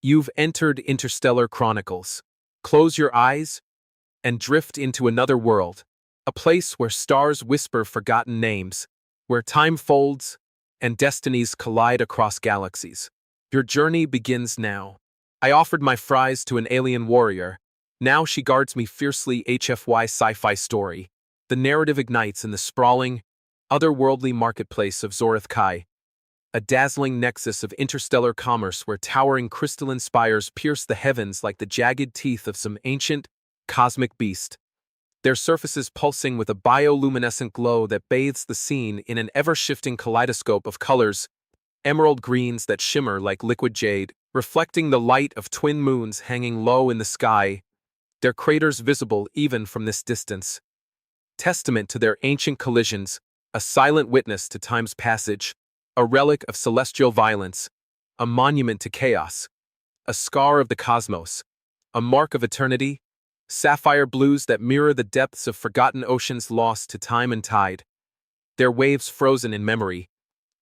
You've entered Interstellar Chronicles. Close your eyes and drift into another world, a place where stars whisper forgotten names, where time folds and destinies collide across galaxies. Your journey begins now. I offered my fries to an alien warrior. Now she guards me fiercely. HFY sci-fi story. The narrative ignites in the sprawling, otherworldly marketplace of Zorith Kai, a dazzling nexus of interstellar commerce where towering crystalline spires pierce the heavens like the jagged teeth of some ancient, cosmic beast, their surfaces pulsing with a bioluminescent glow that bathes the scene in an ever-shifting kaleidoscope of colors, emerald greens that shimmer like liquid jade, reflecting the light of twin moons hanging low in the sky, their craters visible even from this distance. Testament to their ancient collisions, a silent witness to time's passage, a relic of celestial violence, a monument to chaos, a scar of the cosmos, a mark of eternity, sapphire blues that mirror the depths of forgotten oceans lost to time and tide, their waves frozen in memory,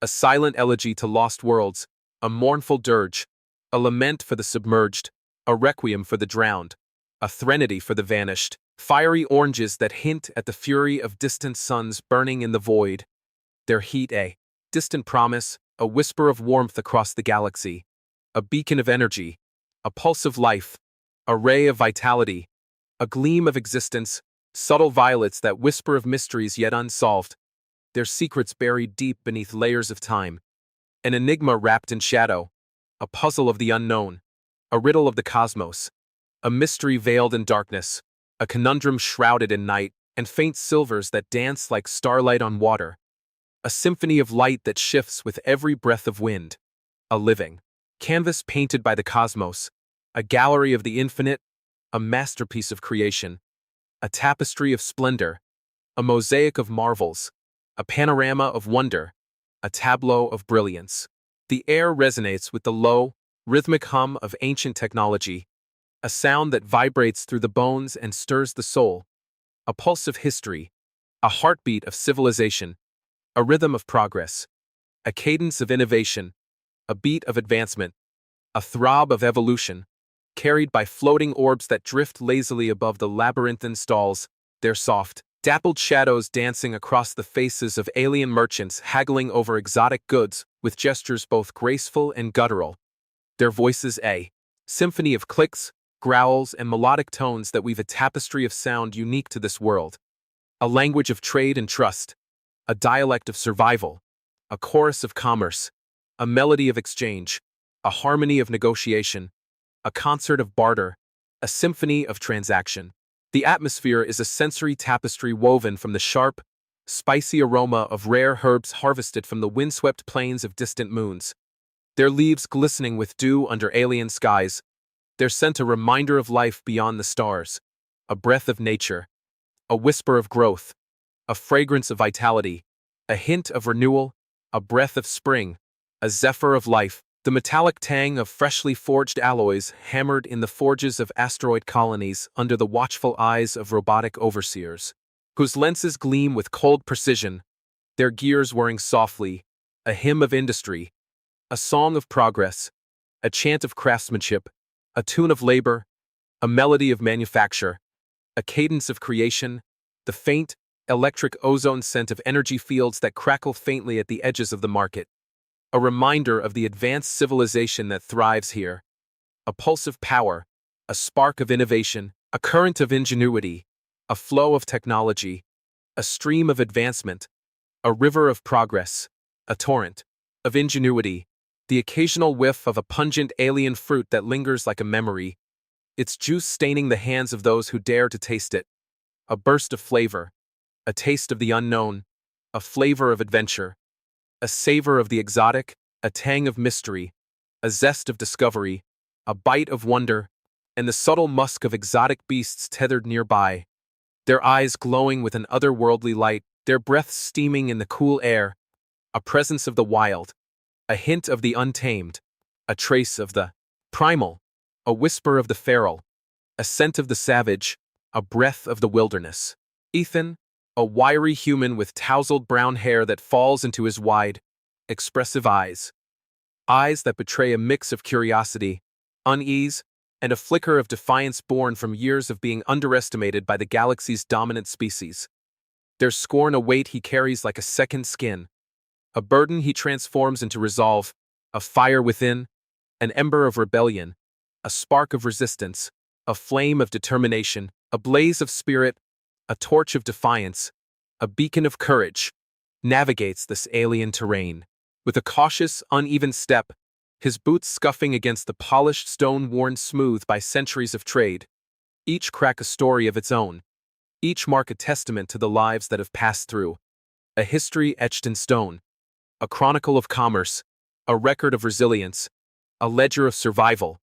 a silent elegy to lost worlds, a mournful dirge, a lament for the submerged, a requiem for the drowned, a threnody for the vanished, fiery oranges that hint at the fury of distant suns burning in the void, their heat a distant promise, a whisper of warmth across the galaxy, a beacon of energy, a pulse of life, a ray of vitality, a gleam of existence, subtle violets that whisper of mysteries yet unsolved, their secrets buried deep beneath layers of time, an enigma wrapped in shadow, a puzzle of the unknown, a riddle of the cosmos, a mystery veiled in darkness, a conundrum shrouded in night, and faint silvers that dance like starlight on water, a symphony of light that shifts with every breath of wind, a living canvas painted by the cosmos, a gallery of the infinite, a masterpiece of creation, a tapestry of splendor, a mosaic of marvels, a panorama of wonder, a tableau of brilliance. The air resonates with the low, rhythmic hum of ancient technology, a sound that vibrates through the bones and stirs the soul, a pulse of history, a heartbeat of civilization, a rhythm of progress, a cadence of innovation, a beat of advancement, a throb of evolution, carried by floating orbs that drift lazily above the labyrinthine stalls, their soft, dappled shadows dancing across the faces of alien merchants haggling over exotic goods with gestures both graceful and guttural, their voices a symphony of clicks, growls, and melodic tones that weave a tapestry of sound unique to this world, a language of trade and trust, a dialect of survival, a chorus of commerce, a melody of exchange, a harmony of negotiation, a concert of barter, a symphony of transaction. The atmosphere is a sensory tapestry woven from the sharp, spicy aroma of rare herbs harvested from the windswept plains of distant moons, their leaves glistening with dew under alien skies, their scent a reminder of life beyond the stars, a breath of nature, a whisper of growth, a fragrance of vitality, a hint of renewal, a breath of spring, a zephyr of life, the metallic tang of freshly forged alloys hammered in the forges of asteroid colonies under the watchful eyes of robotic overseers, whose lenses gleam with cold precision, their gears whirring softly, a hymn of industry, a song of progress, a chant of craftsmanship, a tune of labor, a melody of manufacture, a cadence of creation, the faint, electric ozone scent of energy fields that crackle faintly at the edges of the market, a reminder of the advanced civilization that thrives here, a pulse of power, a spark of innovation, a current of ingenuity, a flow of technology, a stream of advancement, a river of progress, a torrent of ingenuity, the occasional whiff of a pungent alien fruit that lingers like a memory, its juice staining the hands of those who dare to taste it, a burst of flavor, a taste of the unknown, a flavor of adventure, a savor of the exotic, a tang of mystery, a zest of discovery, a bite of wonder, and the subtle musk of exotic beasts tethered nearby, their eyes glowing with an otherworldly light, their breaths steaming in the cool air, a presence of the wild, a hint of the untamed, a trace of the primal, a whisper of the feral, a scent of the savage, a breath of the wilderness. Ethan, a wiry human with tousled brown hair that falls into his wide, expressive eyes. Eyes that betray a mix of curiosity, unease, and a flicker of defiance born from years of being underestimated by the galaxy's dominant species. There's scorn a weight he carries like a second skin, a burden he transforms into resolve, a fire within, an ember of rebellion, a spark of resistance, a flame of determination, a blaze of spirit, a torch of defiance, a beacon of courage, navigates this alien terrain. With a cautious, uneven step, his boots scuffing against the polished stone worn smooth by centuries of trade, each crack a story of its own, each mark a testament to the lives that have passed through, a history etched in stone, a chronicle of commerce, a record of resilience, a ledger of survival,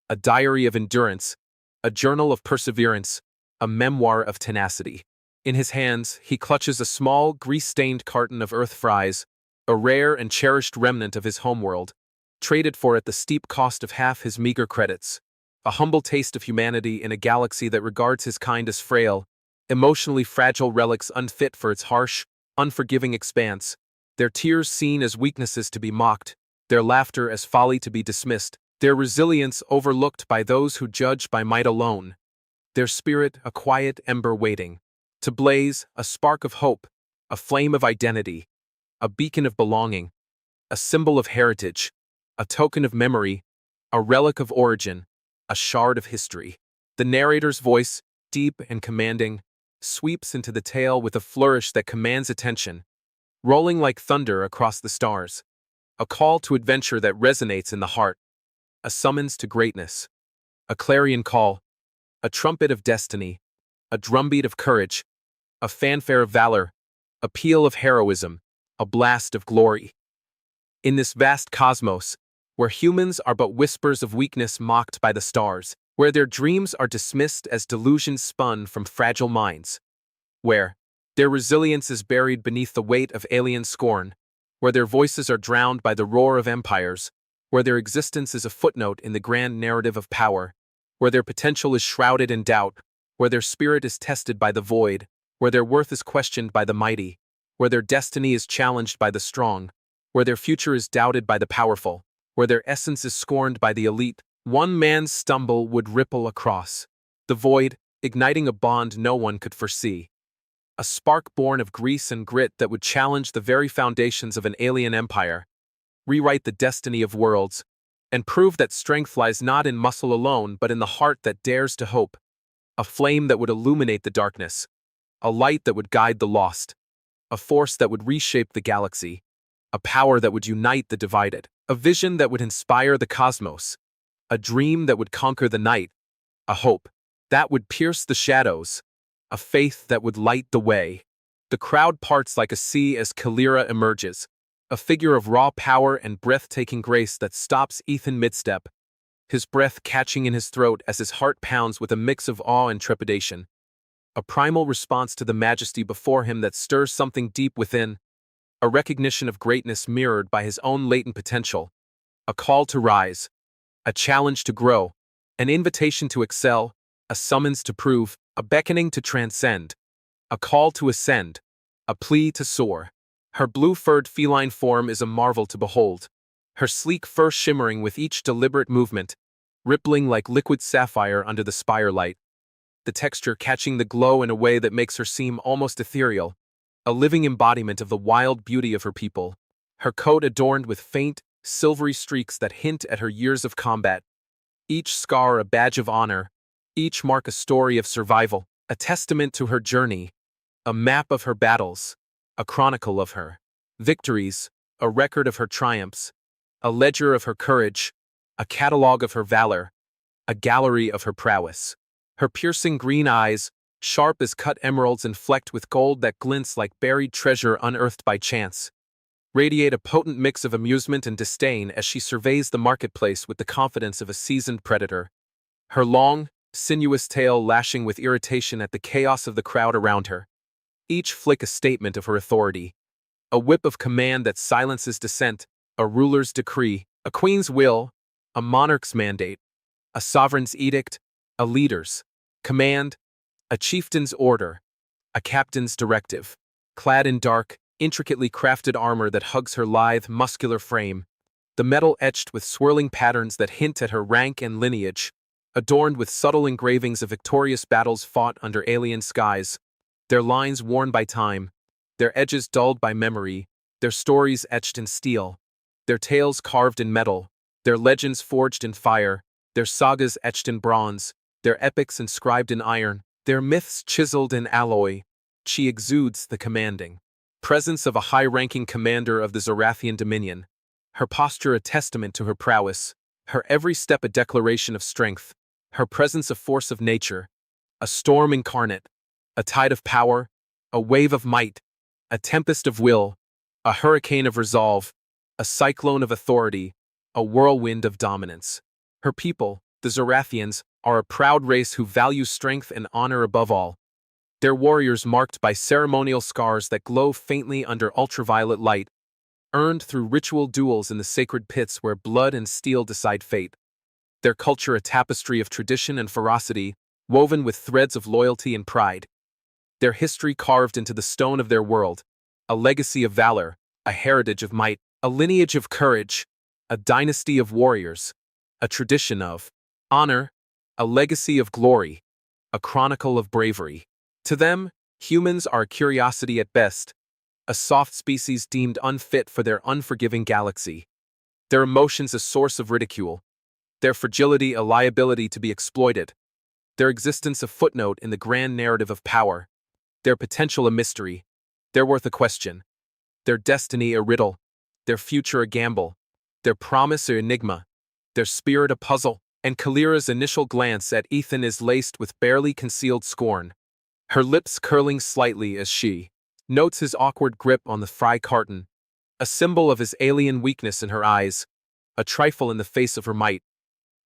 a diary of endurance, a journal of perseverance, a memoir of tenacity. In his hands, he clutches a small, grease-stained carton of earth fries, a rare and cherished remnant of his homeworld, traded for at the steep cost of half his meager credits. A humble taste of humanity in a galaxy that regards his kind as frail, emotionally fragile relics unfit for its harsh, unforgiving expanse, their tears seen as weaknesses to be mocked, their laughter as folly to be dismissed, their resilience overlooked by those who judge by might alone, their spirit a quiet ember waiting to blaze, a spark of hope, a flame of identity, a beacon of belonging, a symbol of heritage, a token of memory, a relic of origin, a shard of history. The narrator's voice, deep and commanding, sweeps into the tale with a flourish that commands attention, rolling like thunder across the stars. A call to adventure that resonates in the heart, a summons to greatness, a clarion call, a trumpet of destiny, a drumbeat of courage, a fanfare of valor, a peal of heroism, a blast of glory. In this vast cosmos, where humans are but whispers of weakness mocked by the stars, where their dreams are dismissed as delusions spun from fragile minds, where their resilience is buried beneath the weight of alien scorn, where their voices are drowned by the roar of empires, where their existence is a footnote in the grand narrative of power, where their potential is shrouded in doubt, where their spirit is tested by the void, where their worth is questioned by the mighty, where their destiny is challenged by the strong, where their future is doubted by the powerful, where their essence is scorned by the elite, one man's stumble would ripple across the void, igniting a bond no one could foresee. A spark born of grease and grit that would challenge the very foundations of an alien empire, rewrite the destiny of worlds, and prove that strength lies not in muscle alone but in the heart that dares to hope. A flame that would illuminate the darkness, a light that would guide the lost, a force that would reshape the galaxy, a power that would unite the divided, a vision that would inspire the cosmos, a dream that would conquer the night, a hope that would pierce the shadows, a faith that would light the way. The crowd parts like a sea as Kalira emerges, a figure of raw power and breathtaking grace that stops Ethan mid-step, his breath catching in his throat as his heart pounds with a mix of awe and trepidation. A primal response to the majesty before him that stirs something deep within, a recognition of greatness mirrored by his own latent potential, a call to rise, a challenge to grow, an invitation to excel, a summons to prove, a beckoning to transcend, a call to ascend, a plea to soar. Her blue-furred feline form is a marvel to behold, her sleek fur shimmering with each deliberate movement, rippling like liquid sapphire under the spire light, the texture catching the glow in a way that makes her seem almost ethereal, a living embodiment of the wild beauty of her people, her coat adorned with faint, silvery streaks that hint at her years of combat, each scar a badge of honor, each mark a story of survival, a testament to her journey, a map of her battles, a chronicle of her victories, a record of her triumphs, a ledger of her courage, a catalogue of her valor, a gallery of her prowess. Her piercing green eyes, sharp as cut emeralds and flecked with gold that glints like buried treasure unearthed by chance, radiate a potent mix of amusement and disdain as she surveys the marketplace with the confidence of a seasoned predator. Her long, sinuous tail lashing with irritation at the chaos of the crowd around her. Each flick a statement of her authority. A whip of command that silences dissent, a ruler's decree, a queen's will, a monarch's mandate, a sovereign's edict, a leader's command, a chieftain's order, a captain's directive. Clad in dark, intricately crafted armor that hugs her lithe, muscular frame, the metal etched with swirling patterns that hint at her rank and lineage, adorned with subtle engravings of victorious battles fought under alien skies, their lines worn by time, their edges dulled by memory, their stories etched in steel, their tales carved in metal, their legends forged in fire, their sagas etched in bronze, their epics inscribed in iron, their myths chiseled in alloy. She exudes the commanding presence of a high-ranking commander of the Zorathian dominion, her posture a testament to her prowess, her every step a declaration of strength, her presence a force of nature, a storm incarnate, a tide of power, a wave of might, a tempest of will, a hurricane of resolve, a cyclone of authority, a whirlwind of dominance. Her people, the Zorathians, are a proud race who value strength and honor above all. Their warriors marked by ceremonial scars that glow faintly under ultraviolet light, earned through ritual duels in the sacred pits where blood and steel decide fate. Their culture a tapestry of tradition and ferocity, woven with threads of loyalty and pride. Their history carved into the stone of their world, a legacy of valor, a heritage of might, a lineage of courage, a dynasty of warriors, a tradition of honor, a legacy of glory, a chronicle of bravery. To them, humans are a curiosity at best, a soft species deemed unfit for their unforgiving galaxy. Their emotions a source of ridicule, their fragility a liability to be exploited, their existence a footnote in the grand narrative of power, their potential a mystery, their worth a question, their destiny a riddle, their future a gamble, their promise an enigma, their spirit a puzzle, and Kalira's initial glance at Ethan is laced with barely concealed scorn, her lips curling slightly as she notes his awkward grip on the fry carton, a symbol of his alien weakness in her eyes, a trifle in the face of her might,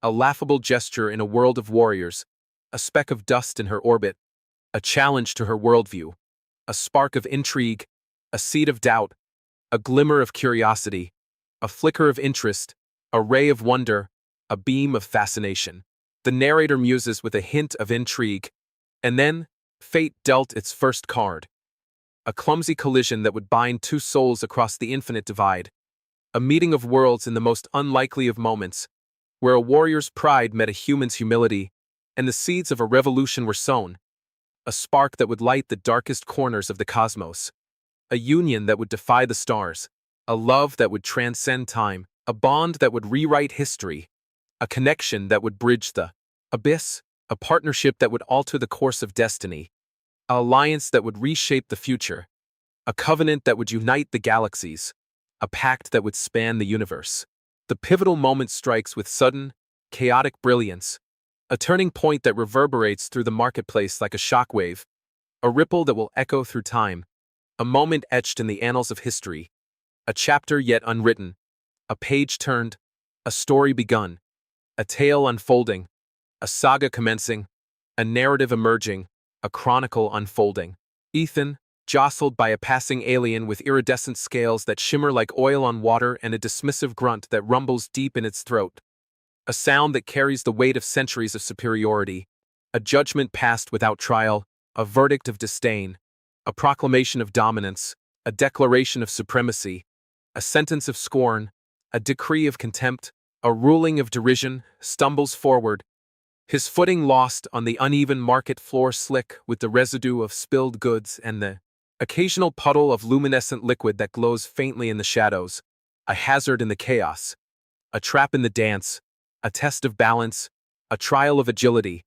a laughable gesture in a world of warriors, a speck of dust in her orbit, a challenge to her worldview, a spark of intrigue, a seed of doubt, a glimmer of curiosity, a flicker of interest, a ray of wonder, a beam of fascination. The narrator muses with a hint of intrigue, and then fate dealt its first card. A clumsy collision that would bind two souls across the infinite divide. A meeting of worlds in the most unlikely of moments, where a warrior's pride met a human's humility, and the seeds of a revolution were sown. A spark that would light the darkest corners of the cosmos. A union that would defy the stars. A love that would transcend time. A bond that would rewrite history. A connection that would bridge the abyss. A partnership that would alter the course of destiny. An alliance that would reshape the future. A covenant that would unite the galaxies. A pact that would span the universe. The pivotal moment strikes with sudden, chaotic brilliance. A turning point that reverberates through the marketplace like a shockwave. A ripple that will echo through time. A moment etched in the annals of history. A chapter yet unwritten. A page turned. A story begun. A tale unfolding. A saga commencing, a narrative emerging, a chronicle unfolding. Ethan, jostled by a passing alien with iridescent scales that shimmer like oil on water and a dismissive grunt that rumbles deep in its throat. A sound that carries the weight of centuries of superiority, a judgment passed without trial, a verdict of disdain, a proclamation of dominance, a declaration of supremacy, a sentence of scorn, a decree of contempt, a ruling of derision, stumbles forward, his footing lost on the uneven market floor slick with the residue of spilled goods and the occasional puddle of luminescent liquid that glows faintly in the shadows, a hazard in the chaos, a trap in the dance, a test of balance, a trial of agility,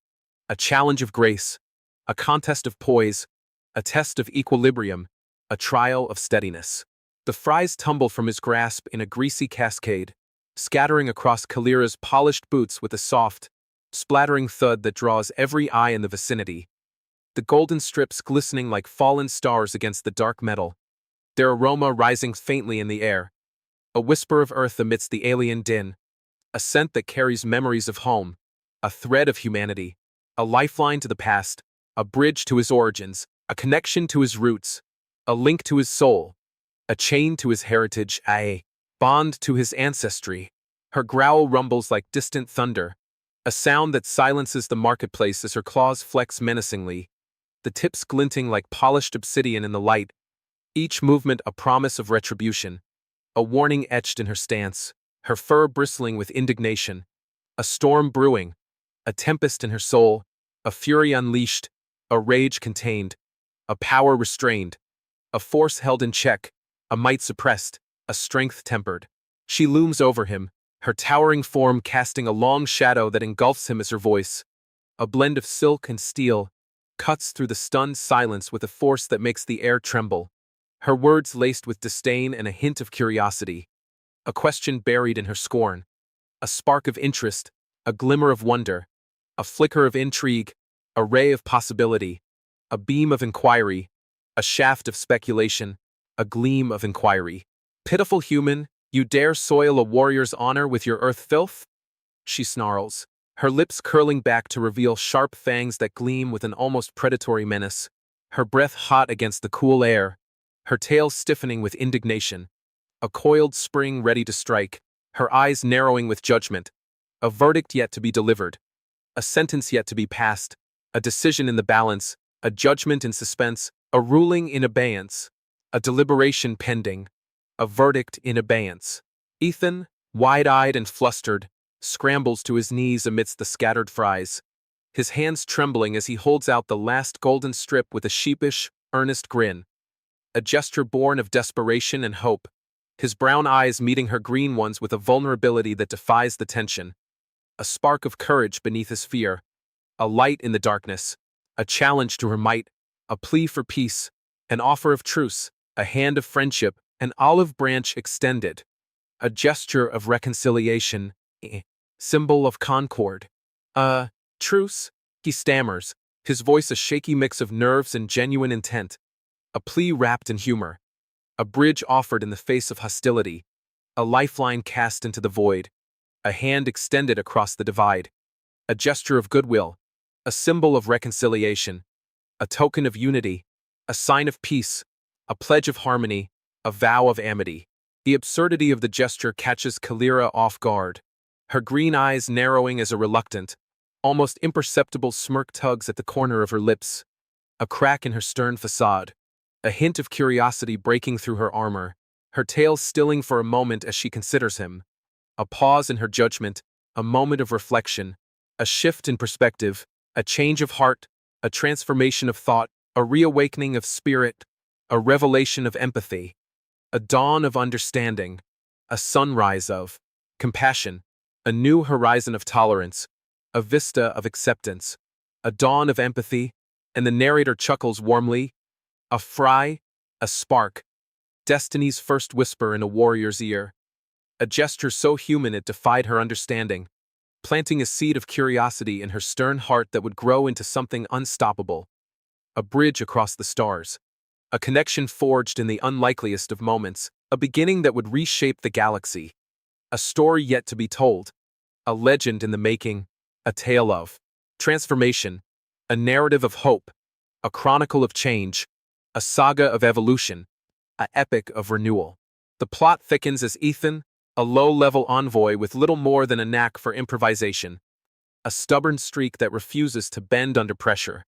a challenge of grace, a contest of poise, a test of equilibrium, a trial of steadiness. The fries tumble from his grasp in a greasy cascade, scattering across Kalira's polished boots with a soft, splattering thud that draws every eye in the vicinity. The golden strips glistening like fallen stars against the dark metal, their aroma rising faintly in the air. A whisper of earth amidst the alien din, a scent that carries memories of home, a thread of humanity, a lifeline to the past, a bridge to his origins, a connection to his roots, a link to his soul, a chain to his heritage, a bond to his ancestry. Her growl rumbles like distant thunder, a sound that silences the marketplace as her claws flex menacingly, the tips glinting like polished obsidian in the light, each movement a promise of retribution, a warning etched in her stance. her fur bristling with indignation. A storm brewing, a tempest in her soul, a fury unleashed, a rage contained, a power restrained, a force held in check, a might suppressed, a strength tempered. She looms over him, her towering form casting a long shadow that engulfs him as her voice. A blend of silk and steel, cuts through the stunned silence with a force that makes the air tremble. Her words laced with disdain and a hint of curiosity. A question buried in her scorn. A spark of interest, a glimmer of wonder, a flicker of intrigue, a ray of possibility, a beam of inquiry, a shaft of speculation, a gleam of inquiry. Pitiful human, you dare soil a warrior's honor with your earth filth? She snarls, her lips curling back to reveal sharp fangs that gleam with an almost predatory menace, her breath hot against the cool air, her tail stiffening with indignation. A coiled spring ready to strike, her eyes narrowing with judgment. A verdict yet to be delivered. A sentence yet to be passed. A decision in the balance. A judgment in suspense. A ruling in abeyance. A deliberation pending. A verdict in abeyance. Ethan, wide-eyed and flustered, scrambles to his knees amidst the scattered fries, his hands trembling as he holds out the last golden strip with a sheepish, earnest grin. A gesture born of desperation and hope, his brown eyes meeting her green ones with a vulnerability that defies the tension. A spark of courage beneath his fear, a light in the darkness, a challenge to her might, a plea for peace, an offer of truce, a hand of friendship, an olive branch extended, a gesture of reconciliation, symbol of concord. Truce? He stammers, his voice a shaky mix of nerves and genuine intent. A plea wrapped in humor. A bridge offered in the face of hostility. A lifeline cast into the void. A hand extended across the divide. A gesture of goodwill. A symbol of reconciliation. A token of unity. A sign of peace. A pledge of harmony. A vow of amity. The absurdity of the gesture catches Kalira off guard. Her green eyes narrowing as a reluctant, almost imperceptible smirk tugs at the corner of her lips. A crack in her stern facade. A hint of curiosity breaking through her armor, her tail stilling for a moment as she considers him. A pause in her judgment, a moment of reflection, a shift in perspective, a change of heart, a transformation of thought, a reawakening of spirit, a revelation of empathy, a dawn of understanding, a sunrise of compassion, a new horizon of tolerance, a vista of acceptance, a dawn of empathy, and the narrator chuckles warmly. A fry, a spark, destiny's first whisper in a warrior's ear. A gesture so human it defied her understanding, planting a seed of curiosity in her stern heart that would grow into something unstoppable. A bridge across the stars. A connection forged in the unlikeliest of moments, a beginning that would reshape the galaxy. A story yet to be told. A legend in the making, a tale of transformation, a narrative of hope, a chronicle of change. A saga of evolution, an epic of renewal. The plot thickens as Ethan, a low-level envoy with little more than a knack for improvisation, a stubborn streak that refuses to bend under pressure,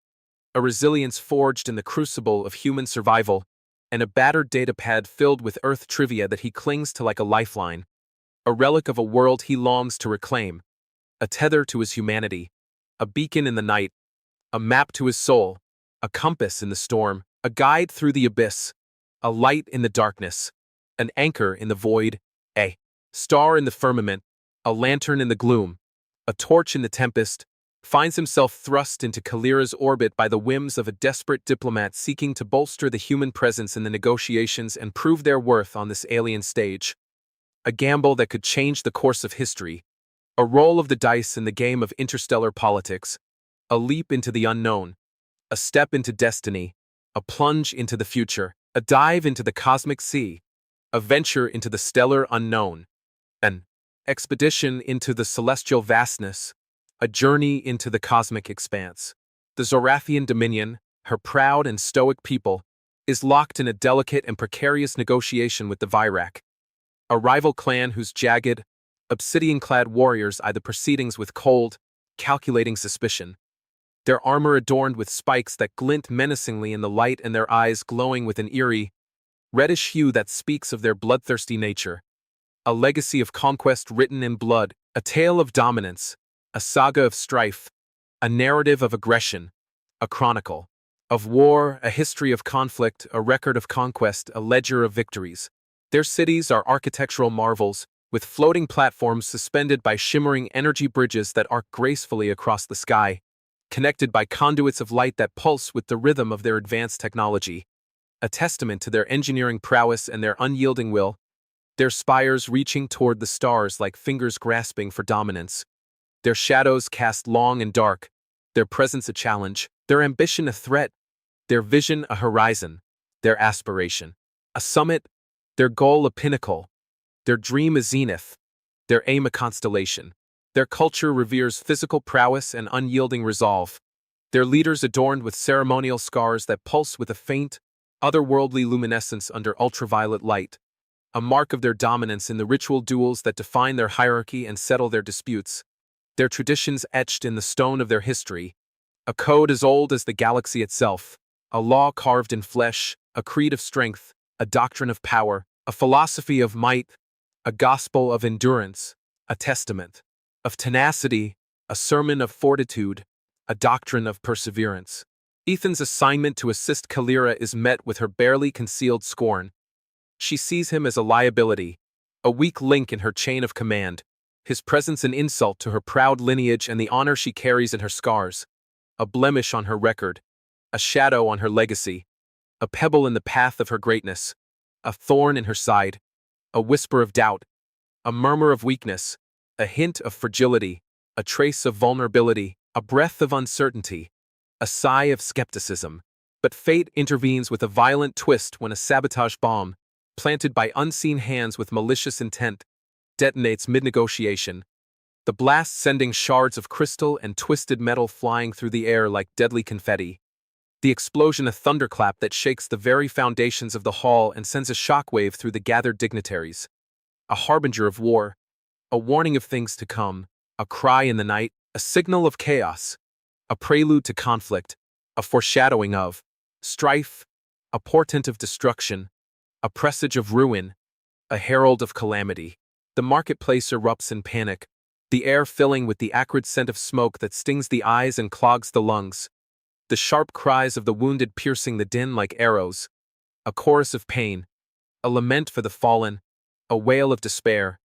a resilience forged in the crucible of human survival, and a battered datapad filled with Earth trivia that he clings to like a lifeline, a relic of a world he longs to reclaim, a tether to his humanity, a beacon in the night, a map to his soul, a compass in the storm, a guide through the abyss, a light in the darkness, an anchor in the void, a star in the firmament, a lantern in the gloom, a torch in the tempest, finds himself thrust into Kalira's orbit by the whims of a desperate diplomat seeking to bolster the human presence in the negotiations and prove their worth on this alien stage. A gamble that could change the course of history, a roll of the dice in the game of interstellar politics, a leap into the unknown, a step into destiny, a plunge into the future, a dive into the cosmic sea, a venture into the stellar unknown, an expedition into the celestial vastness, a journey into the cosmic expanse. The Zorathian Dominion, her proud and stoic people, is locked in a delicate and precarious negotiation with the Virak, a rival clan whose jagged, obsidian-clad warriors eye the proceedings with cold, calculating suspicion. Their armor adorned with spikes that glint menacingly in the light and their eyes glowing with an eerie, reddish hue that speaks of their bloodthirsty nature. a legacy of conquest written in blood, a tale of dominance, a saga of strife, a narrative of aggression, a chronicle of war, a history of conflict, a record of conquest, a ledger of victories. Their cities are architectural marvels, with floating platforms suspended by shimmering energy bridges that arc gracefully across the sky, connected by conduits of light that pulse with the rhythm of their advanced technology. A testament to their engineering prowess and their unyielding will, their spires reaching toward the stars like fingers grasping for dominance. Their shadows cast long and dark, their presence a challenge, their ambition a threat, their vision a horizon, their aspiration a summit, their goal a pinnacle, their dream a zenith, their aim a constellation. Their culture reveres physical prowess and unyielding resolve. Their leaders adorned with ceremonial scars that pulse with a faint, otherworldly luminescence under ultraviolet light, a mark of their dominance in the ritual duels that define their hierarchy and settle their disputes. Their traditions etched in the stone of their history, a code as old as the galaxy itself, a law carved in flesh, a creed of strength, a doctrine of power, a philosophy of might, a gospel of endurance, a testament of tenacity, a sermon of fortitude, a doctrine of perseverance. Ethan's assignment to assist Kalira is met with her barely concealed scorn. She sees him as a liability, a weak link in her chain of command, his presence an insult to her proud lineage and the honor she carries in her scars, a blemish on her record, a shadow on her legacy, a pebble in the path of her greatness, a thorn in her side, a whisper of doubt, a murmur of weakness, a hint of fragility, a trace of vulnerability, a breath of uncertainty, a sigh of skepticism. But fate intervenes with a violent twist when a sabotage bomb, planted by unseen hands with malicious intent, detonates mid-negotiation, the blast sending shards of crystal and twisted metal flying through the air like deadly confetti. The explosion a thunderclap that shakes the very foundations of the hall and sends a shockwave through the gathered dignitaries. A harbinger of war, a warning of things to come, a cry in the night, a signal of chaos, a prelude to conflict, a foreshadowing of strife, a portent of destruction, a presage of ruin, a herald of calamity. The marketplace erupts in panic, the air filling with the acrid scent of smoke that stings the eyes and clogs the lungs. The sharp cries of the wounded piercing the din like arrows, a chorus of pain, a lament for the fallen, a wail of despair,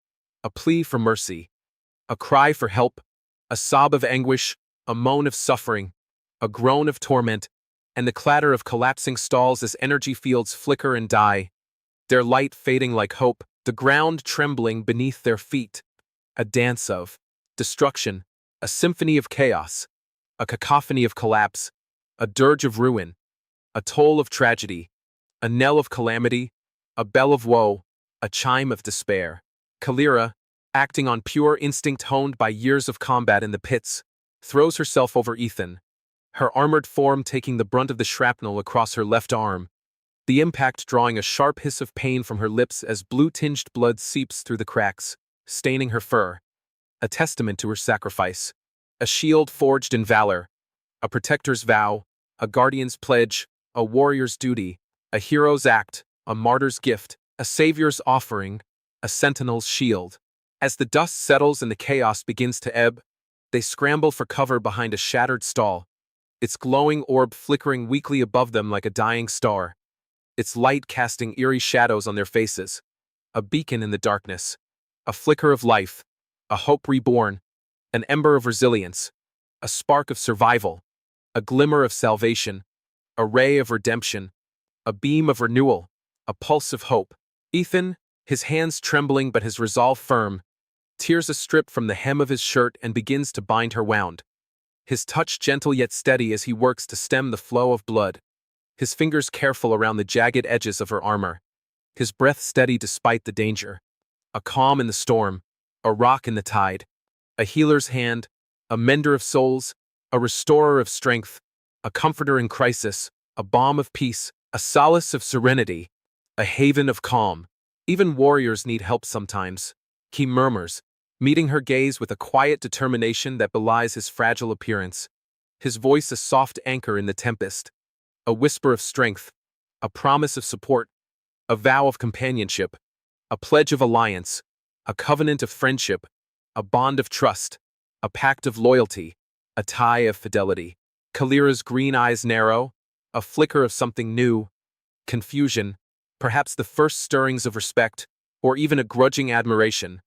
a plea for mercy, a cry for help, a sob of anguish, a moan of suffering, a groan of torment, and the clatter of collapsing stalls as energy fields flicker and die, their light fading like hope, the ground trembling beneath their feet. A dance of destruction, a symphony of chaos, a cacophony of collapse, a dirge of ruin, a toll of tragedy, a knell of calamity, a bell of woe, a chime of despair. Kalira, acting on pure instinct honed by years of combat in the pits, throws herself over Ethan, her armored form taking the brunt of the shrapnel across her left arm, the impact drawing a sharp hiss of pain from her lips as blue-tinged blood seeps through the cracks, staining her fur. A testament to her sacrifice, a shield forged in valor, a protector's vow, a guardian's pledge, a warrior's duty, a hero's act, a martyr's gift, a savior's offering, a sentinel's shield. As the dust settles and the chaos begins to ebb, they scramble for cover behind a shattered stall, its glowing orb flickering weakly above them like a dying star, its light casting eerie shadows on their faces, a beacon in the darkness, a flicker of life, a hope reborn, an ember of resilience, a spark of survival, a glimmer of salvation, a ray of redemption, a beam of renewal, a pulse of hope. Ethan, his hands trembling but his resolve firm, tears a strip from the hem of his shirt and begins to bind her wound. His touch gentle yet steady as he works to stem the flow of blood, his fingers careful around the jagged edges of her armor, his breath steady despite the danger. A calm in the storm, a rock in the tide, a healer's hand, a mender of souls, a restorer of strength, a comforter in crisis, a balm of peace, a solace of serenity, a haven of calm. Even warriors need help sometimes, he murmurs, meeting her gaze with a quiet determination that belies his fragile appearance, his voice a soft anchor in the tempest, a whisper of strength, a promise of support, a vow of companionship, a pledge of alliance, a covenant of friendship, a bond of trust, a pact of loyalty, a tie of fidelity. Kalira's green eyes narrow, a flicker of something new, confusion, perhaps the first stirrings of respect, or even a grudging admiration,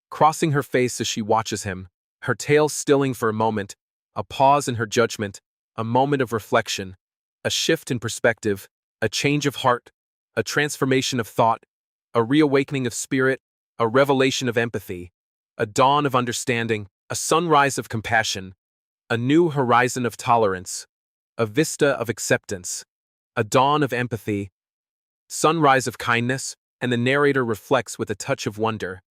crossing her face as she watches him, her tail stilling for a moment, a pause in her judgment, a moment of reflection, a shift in perspective, a change of heart, a transformation of thought, a reawakening of spirit, a revelation of empathy, a dawn of understanding, a sunrise of compassion, a new horizon of tolerance, a vista of acceptance, a dawn of empathy, sunrise of kindness, and the narrator reflects with a touch of wonder.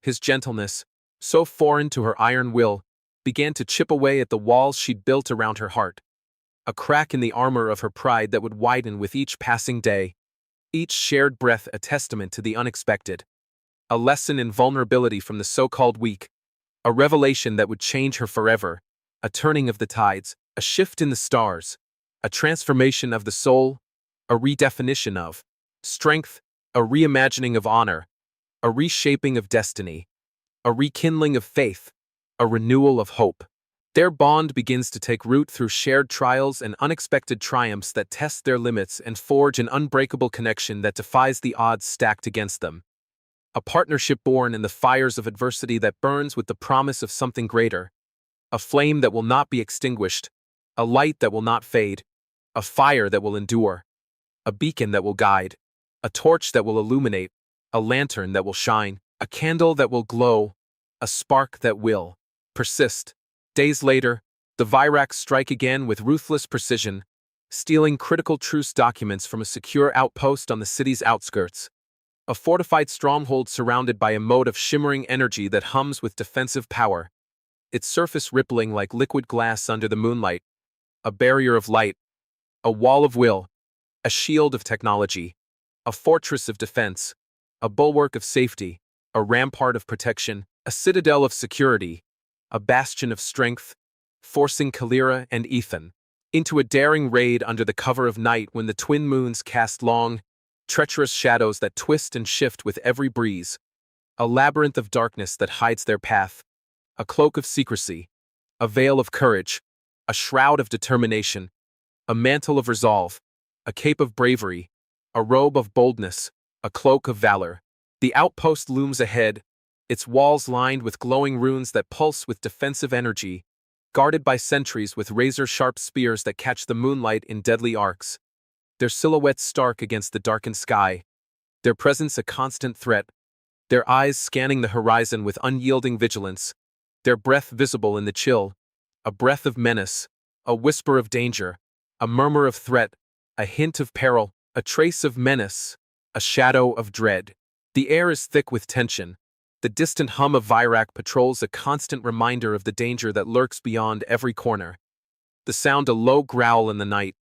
His gentleness, so foreign to her iron will, began to chip away at the walls she'd built around her heart. A crack in the armor of her pride that would widen with each passing day, each shared breath a testament to the unexpected. A lesson in vulnerability from the so-called weak, a revelation that would change her forever, a turning of the tides, a shift in the stars, a transformation of the soul, a redefinition of strength, a reimagining of honor, a reshaping of destiny, a rekindling of faith, a renewal of hope. Their bond begins to take root through shared trials and unexpected triumphs that test their limits and forge an unbreakable connection that defies the odds stacked against them. A partnership born in the fires of adversity that burns with the promise of something greater. A flame that will not be extinguished, a light that will not fade, a fire that will endure, a beacon that will guide, a torch that will illuminate, a lantern that will shine, a candle that will glow, a spark that will persist. Days later, the Virax strike again with ruthless precision, stealing critical truce documents from a secure outpost on the city's outskirts. A fortified stronghold surrounded by a moat of shimmering energy that hums with defensive power, its surface rippling like liquid glass under the moonlight. A barrier of light, a wall of will, a shield of technology, a fortress of defense, a bulwark of safety, a rampart of protection, a citadel of security, a bastion of strength, forcing Kalira and Ethan into a daring raid under the cover of night when the twin moons cast long, treacherous shadows that twist and shift with every breeze, a labyrinth of darkness that hides their path, a cloak of secrecy, a veil of courage, a shroud of determination, a mantle of resolve, a cape of bravery, a robe of boldness, a cloak of valor. The outpost looms ahead, its walls lined with glowing runes that pulse with defensive energy, guarded by sentries with razor-sharp spears that catch the moonlight in deadly arcs. Their silhouettes stark against the darkened sky, their presence a constant threat, their eyes scanning the horizon with unyielding vigilance, their breath visible in the chill, a breath of menace, a whisper of danger, a murmur of threat, a hint of peril, a trace of menace, a shadow of dread. The air is thick with tension. The distant hum of Virac patrols a constant reminder of the danger that lurks beyond every corner. The sound a low growl in the night,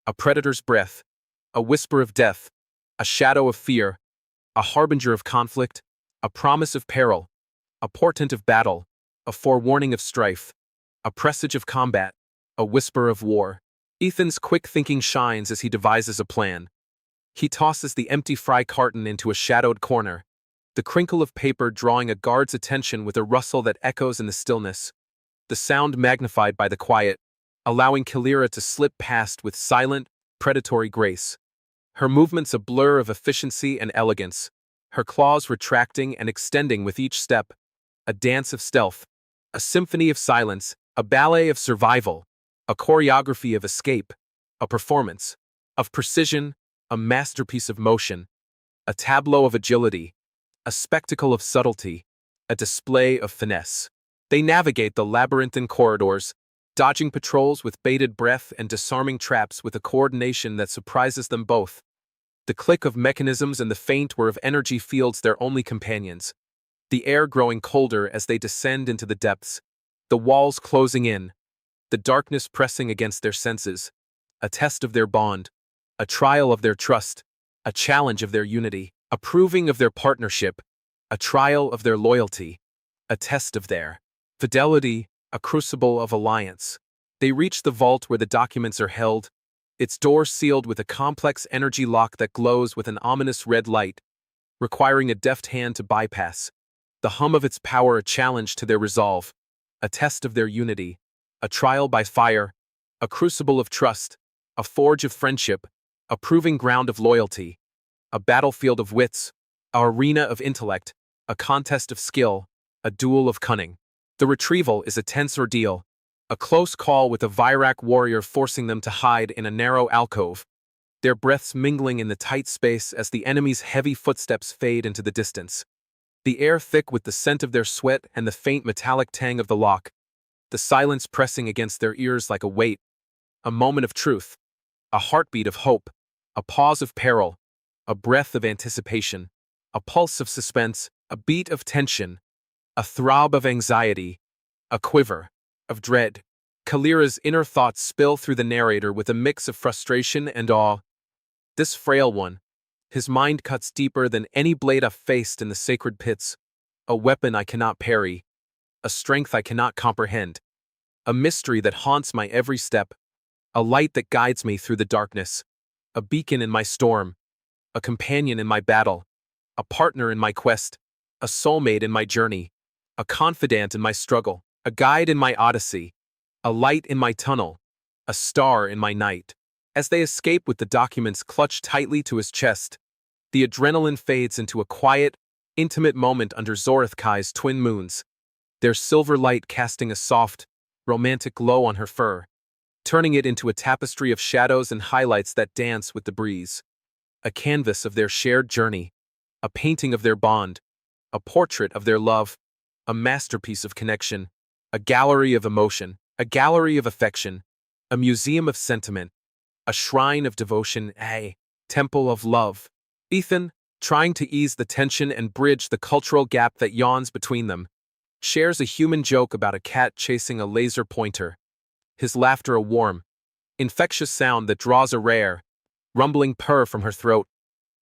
a predator's breath, a whisper of death, a shadow of fear, a harbinger of conflict, a promise of peril, a portent of battle, a forewarning of strife, a presage of combat, a whisper of war. Ethan's quick thinking shines as he devises a plan. He tosses the empty fry carton into a shadowed corner, the crinkle of paper drawing a guard's attention with a rustle that echoes in the stillness, the sound magnified by the quiet, allowing Kalira to slip past with silent, predatory grace. Her movements a blur of efficiency and elegance, her claws retracting and extending with each step, a dance of stealth, a symphony of silence, a ballet of survival, a choreography of escape, a performance of precision, a masterpiece of motion, a tableau of agility, a spectacle of subtlety, a display of finesse. They navigate the labyrinthine corridors, dodging patrols with bated breath and disarming traps with a coordination that surprises them both. The click of mechanisms and the faint whir of energy fields their only companions, the air growing colder as they descend into the depths, the walls closing in, the darkness pressing against their senses, a test of their bond, a trial of their trust, a challenge of their unity, a proving of their partnership, a trial of their loyalty, a test of their fidelity, a crucible of alliance. They reach the vault where the documents are held, its door sealed with a complex energy lock that glows with an ominous red light. requiring a deft hand to bypass. The hum of its power a challenge to their resolve, a test of their unity, a trial by fire, a crucible of trust, a forge of friendship, a proving ground of loyalty, a battlefield of wits, a arena of intellect, a contest of skill, a duel of cunning. The retrieval is a tense ordeal, a close call with a Virak warrior forcing them to hide in a narrow alcove, their breaths mingling in the tight space as the enemy's heavy footsteps fade into the distance. The air thick with the scent of their sweat and the faint metallic tang of the lock, the silence pressing against their ears like a weight, a moment of truth, a heartbeat of hope, a pause of peril, a breath of anticipation, a pulse of suspense, a beat of tension, a throb of anxiety, a quiver of dread. Kalira's inner thoughts spill through the narrator with a mix of frustration and awe. This frail one, his mind cuts deeper than any blade I've faced in the sacred pits, a weapon I cannot parry, a strength I cannot comprehend, a mystery that haunts my every step, a light that guides me through the darkness, a beacon in my storm, a companion in my battle, a partner in my quest, a soulmate in my journey, a confidant in my struggle, a guide in my odyssey, a light in my tunnel, a star in my night. As they escape with the documents clutched tightly to his chest, the adrenaline fades into a quiet, intimate moment under Zorithkai's twin moons, their silver light casting a soft, romantic glow on her fur, turning it into a tapestry of shadows and highlights that dance with the breeze. A canvas of their shared journey, a painting of their bond, a portrait of their love, a masterpiece of connection, a gallery of emotion, a gallery of affection, a museum of sentiment, a shrine of devotion, a temple of love. Ethan, trying to ease the tension and bridge the cultural gap that yawns between them, shares a human joke about a cat chasing a laser pointer, his laughter a warm, infectious sound that draws a rare, rumbling purr from her throat,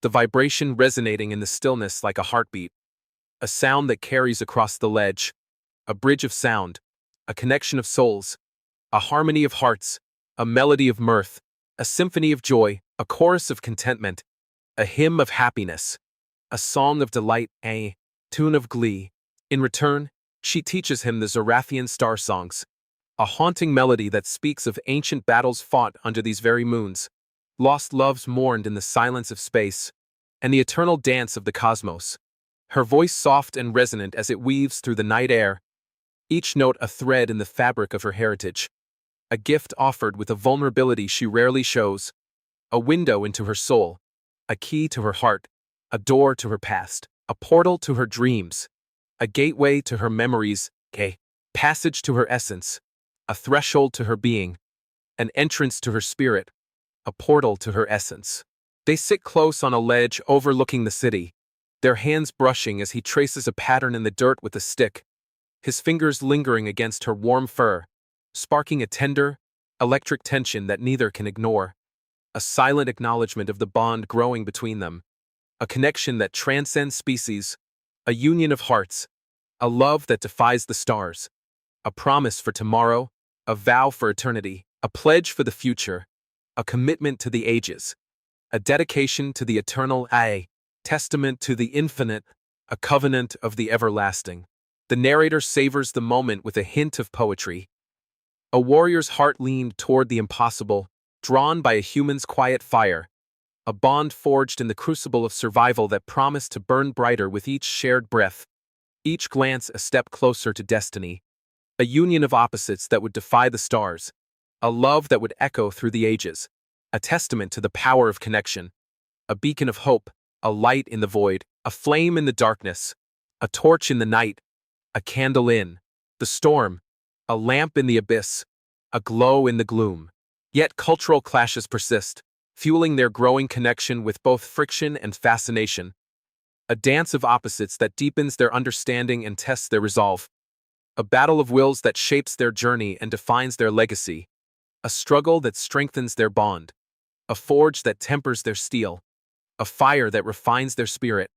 the vibration resonating in the stillness like a heartbeat, a sound that carries across the ledge, a bridge of sound, a connection of souls, a harmony of hearts, a melody of mirth, a symphony of joy, a chorus of contentment, a hymn of happiness, a song of delight, a tune of glee. In return, she teaches him the Zorathian star songs, a haunting melody that speaks of ancient battles fought under these very moons, lost loves mourned in the silence of space, and the eternal dance of the cosmos. Her voice soft and resonant as it weaves through the night air, each note a thread in the fabric of her heritage, a gift offered with a vulnerability she rarely shows, a window into her soul, a key to her heart, a door to her past, a portal to her dreams, a gateway to her memories, a passage to her essence, a threshold to her being, an entrance to her spirit, a portal to her essence. They sit close on a ledge overlooking the city, their hands brushing as he traces a pattern in the dirt with a stick, his fingers lingering against her warm fur, sparking a tender, electric tension that neither can ignore, a silent acknowledgement of the bond growing between them, a connection that transcends species, a union of hearts, a love that defies the stars, a promise for tomorrow, a vow for eternity, a pledge for the future, a commitment to the ages, a dedication to the eternal, a testament to the infinite, a covenant of the everlasting. The narrator savors the moment with a hint of poetry. A warrior's heart leaned toward the impossible, drawn by a human's quiet fire, a bond forged in the crucible of survival that promised to burn brighter with each shared breath, each glance a step closer to destiny, a union of opposites that would defy the stars, a love that would echo through the ages, a testament to the power of connection, a beacon of hope, a light in the void, a flame in the darkness, a torch in the night, a candle in the storm, a lamp in the abyss, a glow in the gloom. Yet cultural clashes persist, fueling their growing connection with both friction and fascination, a dance of opposites that deepens their understanding and tests their resolve, a battle of wills that shapes their journey and defines their legacy, a struggle that strengthens their bond, a forge that tempers their steel, a fire that refines their spirit,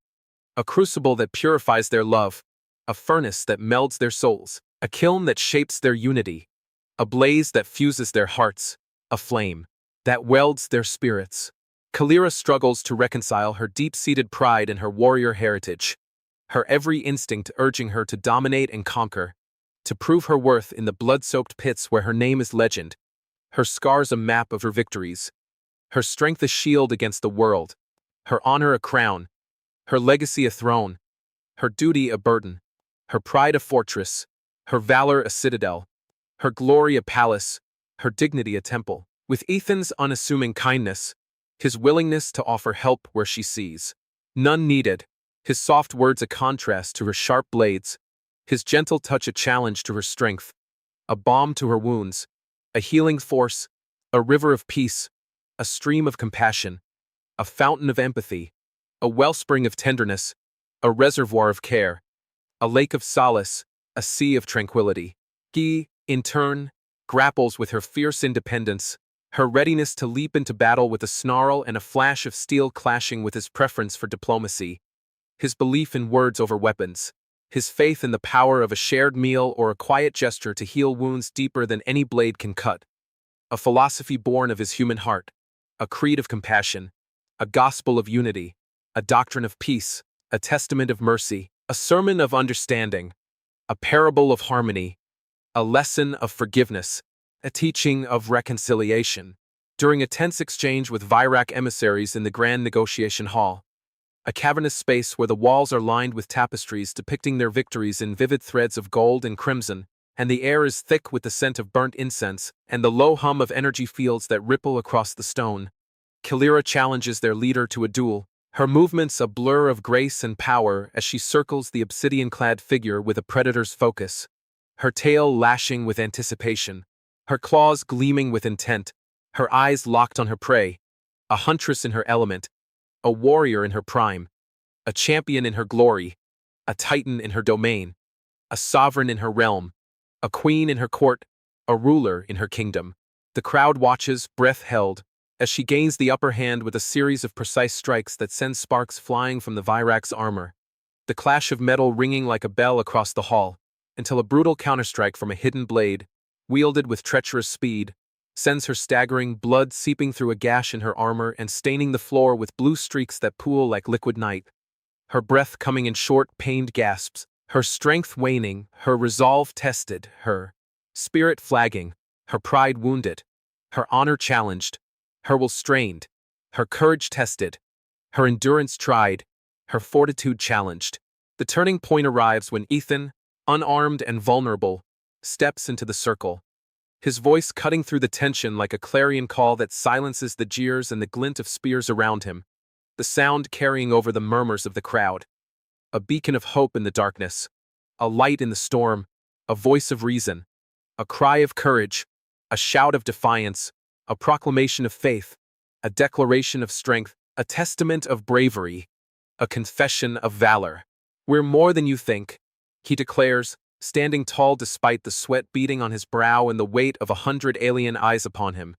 a crucible that purifies their love, a furnace that melds their souls, a kiln that shapes their unity, a blaze that fuses their hearts, a flame that welds their spirits. Kalira struggles to reconcile her deep-seated pride and her warrior heritage, her every instinct urging her to dominate and conquer, to prove her worth in the blood-soaked pits where her name is legend, her scars a map of her victories, her strength a shield against the world, her honor a crown, her legacy a throne, her duty a burden, her pride a fortress, her valor a citadel, her glory a palace, her dignity a temple. With Ethan's unassuming kindness, his willingness to offer help where she sees none needed, his soft words a contrast to her sharp blades, his gentle touch a challenge to her strength, a balm to her wounds, a healing force, a river of peace, a stream of compassion, a fountain of empathy, a wellspring of tenderness, a reservoir of care, a lake of solace, a sea of tranquility. He, in turn, grapples with her fierce independence, her readiness to leap into battle with a snarl and a flash of steel clashing with his preference for diplomacy, his belief in words over weapons, his faith in the power of a shared meal or a quiet gesture to heal wounds deeper than any blade can cut, a philosophy born of his human heart, a creed of compassion, a gospel of unity, a doctrine of peace, a testament of mercy, a sermon of understanding, a parable of harmony, a lesson of forgiveness, a teaching of reconciliation. During a tense exchange with Virak emissaries in the Grand Negotiation Hall, a cavernous space where the walls are lined with tapestries depicting their victories in vivid threads of gold and crimson, and the air is thick with the scent of burnt incense and the low hum of energy fields that ripple across the stone, Kalira challenges their leader to a duel, her movements a blur of grace and power as she circles the obsidian-clad figure with a predator's focus, her tail lashing with anticipation, her claws gleaming with intent, her eyes locked on her prey, a huntress in her element, a warrior in her prime, a champion in her glory, a titan in her domain, a sovereign in her realm, a queen in her court, a ruler in her kingdom. The crowd watches, breath held, as she gains the upper hand with a series of precise strikes that send sparks flying from the Virak's armor, the clash of metal ringing like a bell across the hall, until a brutal counterstrike from a hidden blade, wielded with treacherous speed, sends her staggering, blood seeping through a gash in her armor and staining the floor with blue streaks that pool like liquid night. Her breath coming in short, pained gasps, her strength waning, her resolve tested, her spirit flagging, her pride wounded, her honor challenged, her will strained, her courage tested, her endurance tried, her fortitude challenged. The turning point arrives when Ethan, unarmed and vulnerable, steps into the circle, his voice cutting through the tension like a clarion call that silences the jeers and the glint of spears around him, the sound carrying over the murmurs of the crowd. A beacon of hope in the darkness, a light in the storm, a voice of reason, a cry of courage, a shout of defiance, a proclamation of faith, a declaration of strength, a testament of bravery, a confession of valor. "We're more than you think," he declares, standing tall despite the sweat beading on his brow and the weight of 100 alien eyes upon him,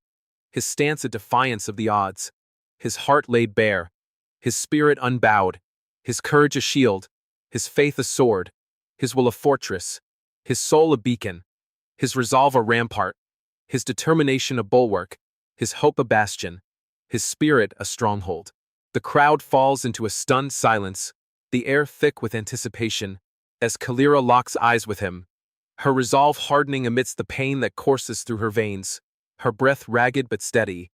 his stance a defiance of the odds, his heart laid bare, his spirit unbowed, his courage a shield, his faith a sword, his will a fortress, his soul a beacon, his resolve a rampart, his determination a bulwark, his hope a bastion, his spirit a stronghold. The crowd falls into a stunned silence, the air thick with anticipation, as Kalira locks eyes with him, her resolve hardening amidst the pain that courses through her veins, her breath ragged but steady,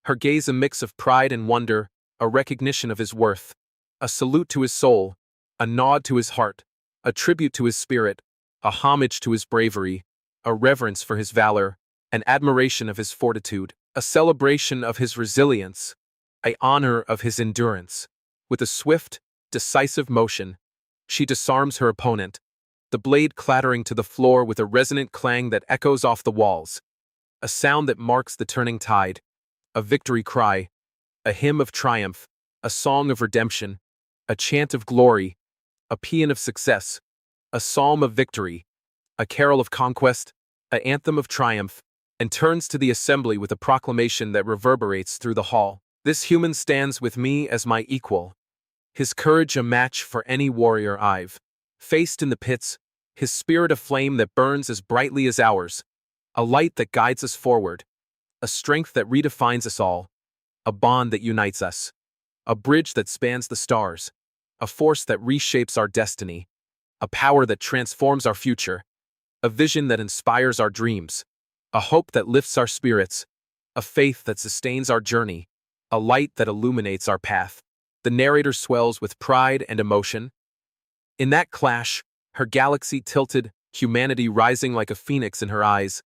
her gaze a mix of pride and wonder, a recognition of his worth, a salute to his soul, a nod to his heart, a tribute to his spirit, a homage to his bravery, a reverence for his valor, an admiration of his fortitude, a celebration of his resilience, an honor of his endurance. With a swift, decisive motion, she disarms her opponent, the blade clattering to the floor with a resonant clang that echoes off the walls, a sound that marks the turning tide, a victory cry, a hymn of triumph, a song of redemption, a chant of glory, a paean of success, a psalm of victory, a carol of conquest, an anthem of triumph, and turns to the assembly with a proclamation that reverberates through the hall. "This human stands with me as my equal. His courage a match for any warrior I've faced in the pits, his spirit a flame that burns as brightly as ours, a light that guides us forward, a strength that redefines us all, a bond that unites us, a bridge that spans the stars, a force that reshapes our destiny, a power that transforms our future, a vision that inspires our dreams, a hope that lifts our spirits, a faith that sustains our journey, a light that illuminates our path. The narrator swells with pride and emotion. In that clash, her galaxy tilted, humanity rising like a phoenix in her eyes,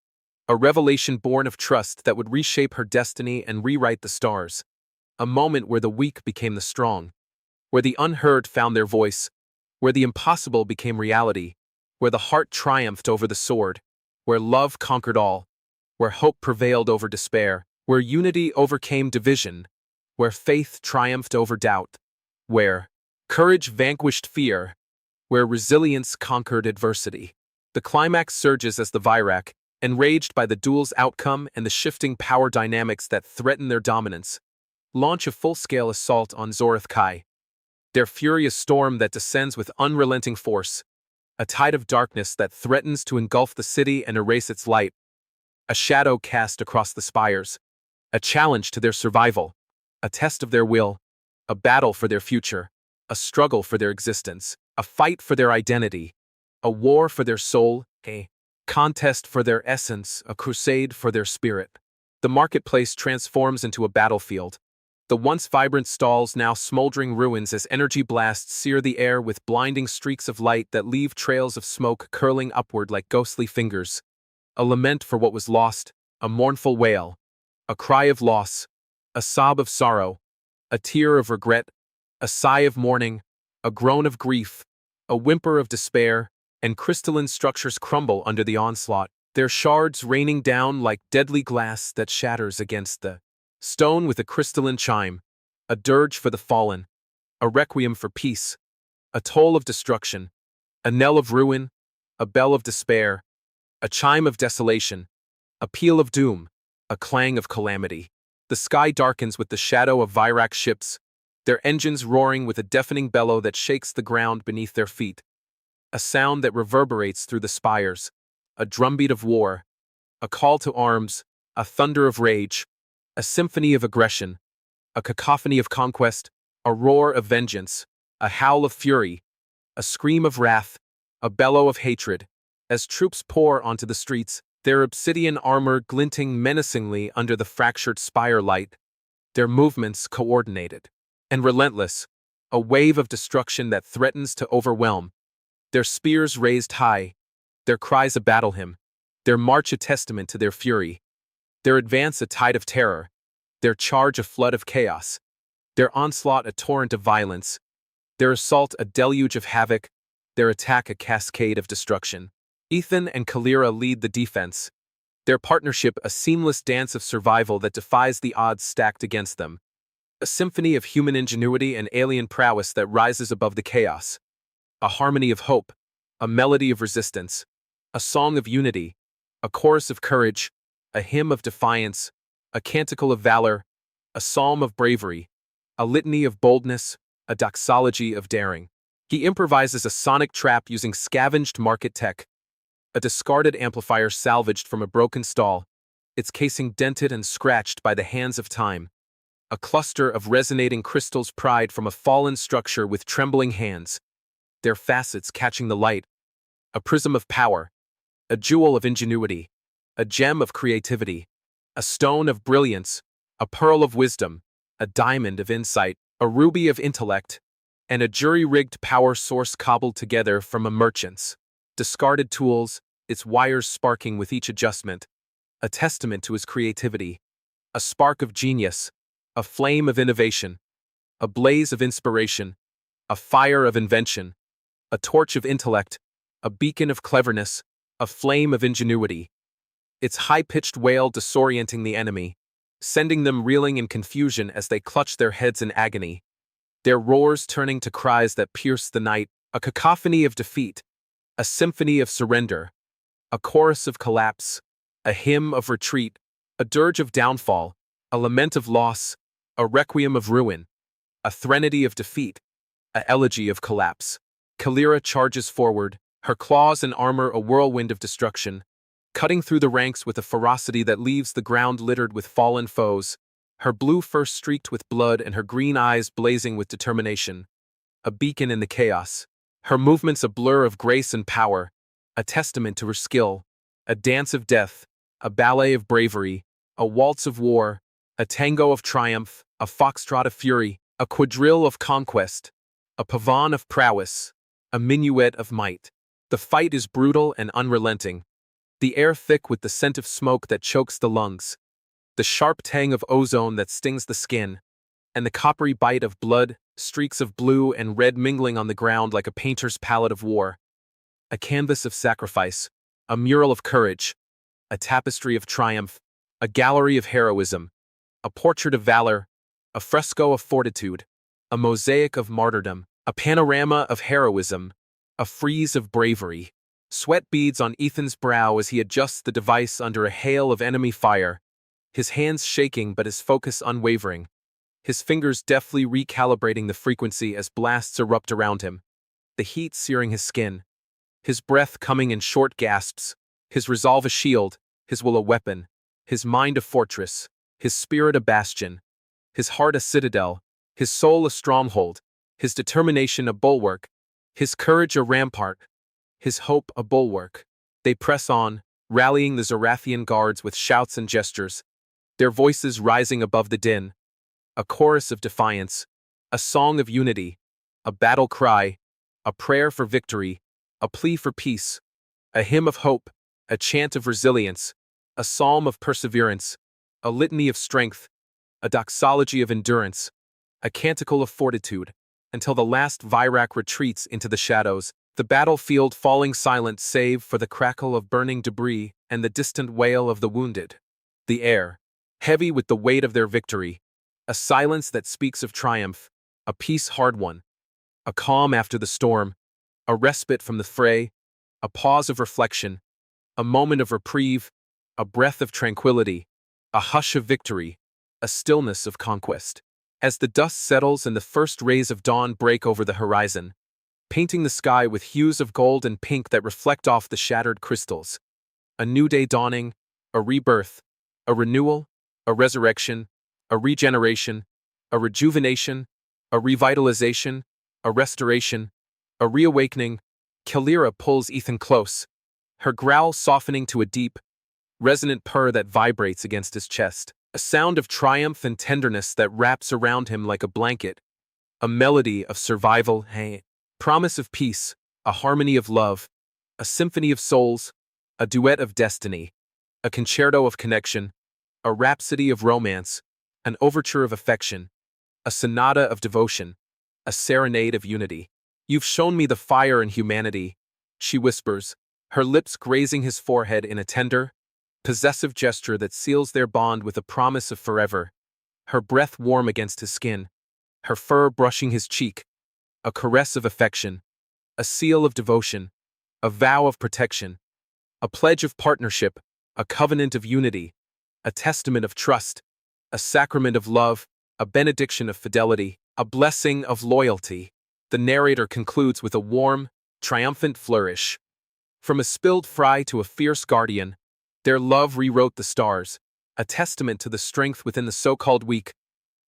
a revelation born of trust that would reshape her destiny and rewrite the stars. A moment where the weak became the strong, where the unheard found their voice, where the impossible became reality, where the heart triumphed over the sword, where love conquered all, where hope prevailed over despair, where unity overcame division, where faith triumphed over doubt, where courage vanquished fear, where resilience conquered adversity. The climax surges as the Virak, enraged by the duel's outcome and the shifting power dynamics that threaten their dominance, launch a full-scale assault on Zorath Kai. Their furious storm that descends with unrelenting force, a tide of darkness that threatens to engulf the city and erase its light, a shadow cast across the spires, a challenge to their survival, a test of their will, a battle for their future, a struggle for their existence, a fight for their identity, a war for their soul, a contest for their essence, a crusade for their spirit. The marketplace transforms into a battlefield. The once vibrant stalls now smoldering ruins as energy blasts sear the air with blinding streaks of light that leave trails of smoke curling upward like ghostly fingers. A lament for what was lost, a mournful wail, a cry of loss, a sob of sorrow, a tear of regret, a sigh of mourning, a groan of grief, a whimper of despair, and crystalline structures crumble under the onslaught, their shards raining down like deadly glass that shatters against the stone with a crystalline chime, a dirge for the fallen, a requiem for peace, a toll of destruction, a knell of ruin, a bell of despair, a chime of desolation, a peal of doom, a clang of calamity. The sky darkens with the shadow of Virak ships, their engines roaring with a deafening bellow that shakes the ground beneath their feet. A sound that reverberates through the spires, a drumbeat of war, a call to arms, a thunder of rage, a symphony of aggression, a cacophony of conquest, a roar of vengeance, a howl of fury, a scream of wrath, a bellow of hatred, as troops pour onto the streets, their obsidian armor glinting menacingly under the fractured spire light, their movements coordinated and relentless, a wave of destruction that threatens to overwhelm, their spears raised high, their cries a battle hymn, their march a testament to their fury, their advance a tide of terror, their charge a flood of chaos, their onslaught a torrent of violence, their assault a deluge of havoc, their attack a cascade of destruction. Ethan and Kalira lead the defense, their partnership a seamless dance of survival that defies the odds stacked against them, a symphony of human ingenuity and alien prowess that rises above the chaos, a harmony of hope, a melody of resistance, a song of unity, a chorus of courage, a hymn of defiance, a canticle of valor, a psalm of bravery, a litany of boldness, a doxology of daring. He improvises a sonic trap using scavenged market tech, a discarded amplifier salvaged from a broken stall, its casing dented and scratched by the hands of time, a cluster of resonating crystals pried from a fallen structure with trembling hands, their facets catching the light, a prism of power, a jewel of ingenuity, a gem of creativity, a stone of brilliance, a pearl of wisdom, a diamond of insight, a ruby of intellect, and a jury-rigged power source cobbled together from a merchant's discarded tools, its wires sparking with each adjustment, a testament to his creativity, a spark of genius, a flame of innovation, a blaze of inspiration, a fire of invention, a torch of intellect, a beacon of cleverness, a flame of ingenuity. Its high-pitched wail disorienting the enemy, sending them reeling in confusion as they clutch their heads in agony, their roars turning to cries that pierce the night, a cacophony of defeat, a symphony of surrender, a chorus of collapse, a hymn of retreat, a dirge of downfall, a lament of loss, a requiem of ruin, a threnody of defeat, a elegy of collapse. Kalira charges forward, her claws and armor a whirlwind of destruction, cutting through the ranks with a ferocity that leaves the ground littered with fallen foes. her blue fur streaked with blood and her green eyes blazing with determination, a beacon in the chaos. Her movements a blur of grace and power, a testament to her skill, a dance of death, a ballet of bravery, a waltz of war, a tango of triumph, a foxtrot of fury, a quadrille of conquest, a pavane of prowess, a minuet of might. The fight is brutal and unrelenting, the air thick with the scent of smoke that chokes the lungs, the sharp tang of ozone that stings the skin, and the coppery bite of blood, streaks of blue and red mingling on the ground like a painter's palette of war. A canvas of sacrifice, a mural of courage, a tapestry of triumph, a gallery of heroism, a portrait of valor, a fresco of fortitude, a mosaic of martyrdom, a panorama of heroism, a frieze of bravery. Sweat beads on Ethan's brow as he adjusts the device under a hail of enemy fire, his hands shaking but his focus unwavering, his fingers deftly recalibrating the frequency as blasts erupt around him, the heat searing his skin, his breath coming in short gasps, his resolve a shield, his will a weapon, his mind a fortress, his spirit a bastion, his heart a citadel, his soul a stronghold, his determination a bulwark, his courage a rampart, his hope a bulwark. They press on, rallying the Zorathian guards with shouts and gestures, their voices rising above the din. A chorus of defiance, a song of unity, a battle cry, a prayer for victory, a plea for peace, a hymn of hope, a chant of resilience, a psalm of perseverance, a litany of strength, a doxology of endurance, a canticle of fortitude, until the last Virak retreats into the shadows, the battlefield falling silent save for the crackle of burning debris and the distant wail of the wounded. The air, heavy with the weight of their victory, a silence that speaks of triumph, a peace hard won, a calm after the storm, a respite from the fray, a pause of reflection, a moment of reprieve, a breath of tranquility, a hush of victory, a stillness of conquest. As the dust settles and the first rays of dawn break over the horizon, painting the sky with hues of gold and pink that reflect off the shattered crystals, a new day dawning, a rebirth, a renewal, a resurrection, a regeneration, a rejuvenation, a revitalization, a restoration, a reawakening. Kalira pulls Ethan close, her growl softening to a deep, resonant purr that vibrates against his chest, a sound of triumph and tenderness that wraps around him like a blanket, a melody of survival, promise of peace, a harmony of love, a symphony of souls, a duet of destiny, a concerto of connection, a rhapsody of romance, an overture of affection, a sonata of devotion, a serenade of unity. You've shown me the fire and humanity, she whispers, her lips grazing his forehead in a tender, possessive gesture that seals their bond with a promise of forever, her breath warm against his skin, her fur brushing his cheek, a caress of affection, a seal of devotion, a vow of protection, a pledge of partnership, a covenant of unity, a testament of trust, a sacrament of love, a benediction of fidelity, a blessing of loyalty. The narrator concludes with a warm, triumphant flourish. From a spilled fry to a fierce guardian, their love rewrote the stars, a testament to the strength within the so-called weak,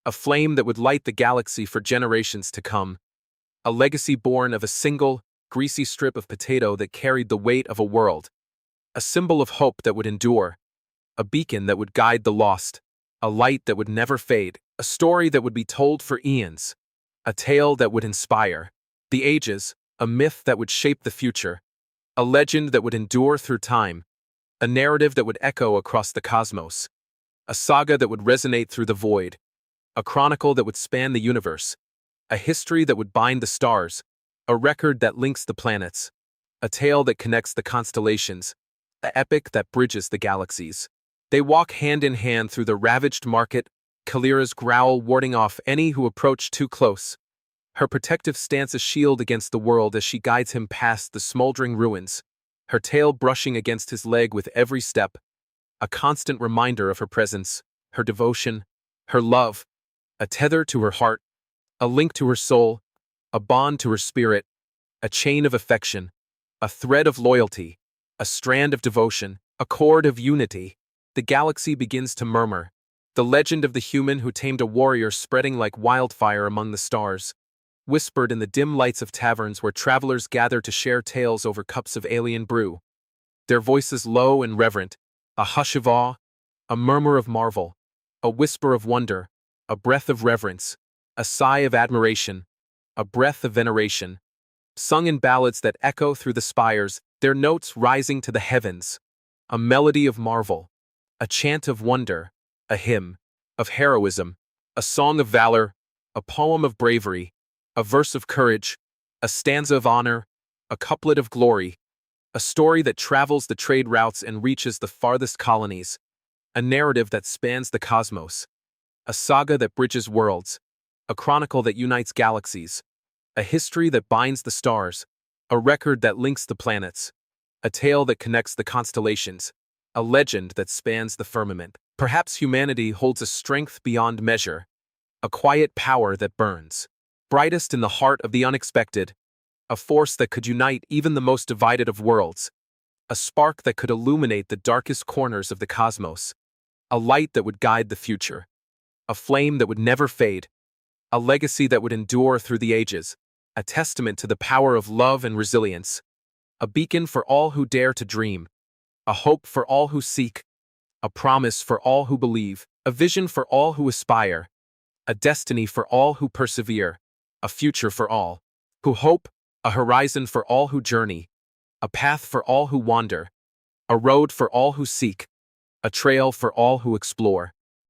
a flame that would light the galaxy for generations to come, a legacy born of a single, greasy strip of potato that carried the weight of a world, a symbol of hope that would endure, a beacon that would guide the lost, a light that would never fade, a story that would be told for eons, a tale that would inspire the ages, a myth that would shape the future, a legend that would endure through time, a narrative that would echo across the cosmos, a saga that would resonate through the void, a chronicle that would span the universe, a history that would bind the stars, a record that links the planets, a tale that connects the constellations, an epic that bridges the galaxies. They walk hand in hand through the ravaged market, Kalira's growl warding off any who approach too close, her protective stance a shield against the world as she guides him past the smoldering ruins, her tail brushing against his leg with every step, a constant reminder of her presence, her devotion, her love, a tether to her heart, a link to her soul, a bond to her spirit, a chain of affection, a thread of loyalty, a strand of devotion, a cord of unity. The galaxy begins to murmur, The legend of the human who tamed a warrior spreading like wildfire among the stars, whispered in the dim lights of taverns where travelers gather to share tales over cups of alien brew. Their voices low and reverent, a hush of awe, a murmur of marvel, a whisper of wonder, a breath of reverence, a sigh of admiration, a breath of veneration, sung in ballads that echo through the spires, their notes rising to the heavens, a melody of marvel, a chant of wonder, a hymn of heroism, a song of valor, a poem of bravery, a verse of courage, a stanza of honor, a couplet of glory, a story that travels the trade routes and reaches the farthest colonies, a narrative that spans the cosmos, a saga that bridges worlds, a chronicle that unites galaxies, a history that binds the stars, a record that links the planets, a tale that connects the constellations, a legend that spans the firmament. Perhaps humanity holds a strength beyond measure, a quiet power that burns, brightest in the heart of the unexpected, a force that could unite even the most divided of worlds, a spark that could illuminate the darkest corners of the cosmos, a light that would guide the future, a flame that would never fade, a legacy that would endure through the ages, a testament to the power of love and resilience, a beacon for all who dare to dream, a hope for all who seek, a promise for all who believe, a vision for all who aspire, a destiny for all who persevere, a future for all who hope, a horizon for all who journey, a path for all who wander, a road for all who seek, a trail for all who explore.